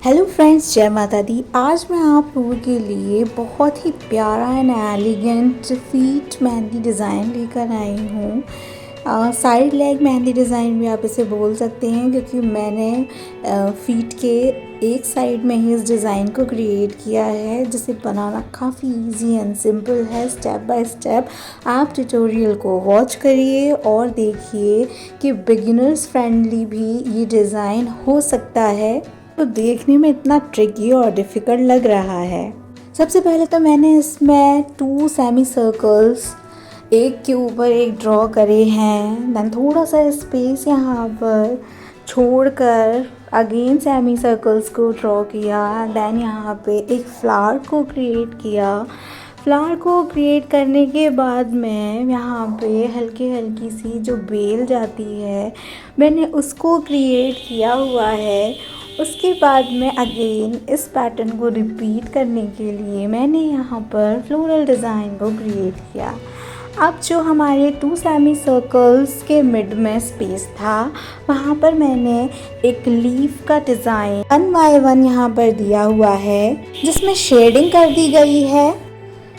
Hello friends, जय माता दी। आज मैं आप लोगों के लिए बहुत ही प्यारा and elegant feet mehndi design लेकर आई हूँ। साइड लेग मेहंदी डिज़ाइन भी आप इसे बोल सकते हैं, क्योंकि मैंने फीट के एक साइड में ही इस डिज़ाइन को क्रिएट किया है, जिसे बनाना काफ़ी इजी एंड सिंपल है। स्टेप बाय स्टेप आप ट्यूटोरियल को वॉच करिए और देखिए कि बिगिनर्स फ्रेंडली भी ये डिज़ाइन हो सकता है। तो देखने में इतना ट्रिकी और डिफ़िकल्ट लग रहा है। सबसे पहले तो मैंने इसमें 2 सेमी सर्कल्स एक के ऊपर एक ड्रॉ करे हैं। देन थोड़ा सा स्पेस यहाँ पर छोड़कर अगेन सेमी सर्कल्स को ड्रॉ किया। देन यहाँ पे एक फ्लावर को क्रिएट किया। फ्लावर को क्रिएट करने के बाद मैं यहाँ पे हल्की हल्की सी जो बेल जाती है, मैंने उसको क्रिएट किया हुआ है। उसके बाद में अगेन इस पैटर्न को रिपीट करने के लिए मैंने यहाँ पर फ्लोरल डिज़ाइन को क्रिएट किया। अब जो हमारे 2 सेमी सर्कल्स के मिड में स्पेस था, वहाँ पर मैंने एक लीफ का डिज़ाइन 1 बाय 1 यहाँ पर दिया हुआ है, जिसमें शेडिंग कर दी गई है।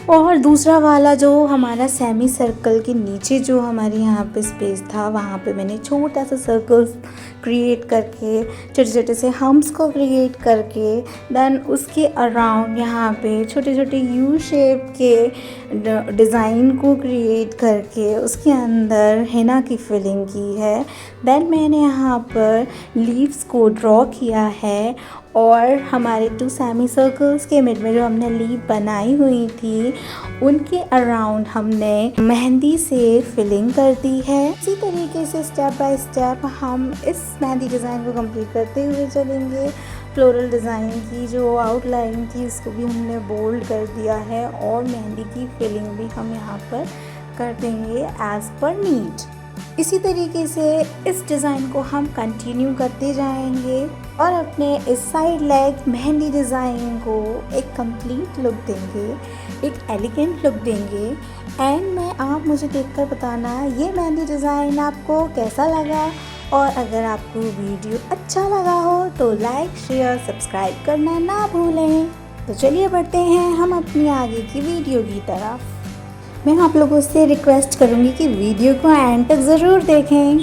और दूसरा वाला जो हमारा सेमी सर्कल के नीचे जो हमारे यहाँ पे स्पेस था, वहाँ पे मैंने छोटा सा सर्कल क्रिएट करके, छोटे छोटे से हम्प्स को क्रिएट करके, देन उसके अराउंड यहाँ पे छोटे छोटे यू शेप के डिज़ाइन को क्रिएट करके उसके अंदर हेना की फिलिंग की है। देन मैंने यहाँ पर लीव्स को ड्रॉ किया है और हमारे 2 सेमी सर्कल्स के मिड में जो हमने लीव बनाई हुई थी, उनके अराउंड हमने मेहंदी से फिलिंग कर दी है। इसी तरीके से स्टेप बाय स्टेप हम इस मेहंदी डिज़ाइन को कंप्लीट करते हुए चलेंगे। फ्लोरल डिज़ाइन की जो आउटलाइन थी, उसको भी हमने बोल्ड कर दिया है और मेहंदी की फिलिंग भी हम यहाँ पर कर देंगे एज़ पर नीड। इसी तरीके से इस डिज़ाइन को हम कंटिन्यू करते जाएंगे और अपने इस साइड लेग मेहंदी डिज़ाइन को एक कंप्लीट लुक देंगे, एक एलिगेंट लुक देंगे। एंड में आप मुझे देखकर बताना ये मेहंदी डिज़ाइन आपको कैसा लगा, और अगर आपको वीडियो अच्छा लगा हो तो लाइक, शेयर, सब्सक्राइब करना ना भूलें। तो चलिए बढ़ते हैं हम अपनी आगे की वीडियो की तरफ। मैं आप लोगों से रिक्वेस्ट करूँगी कि वीडियो को एंड तक ज़रूर देखें।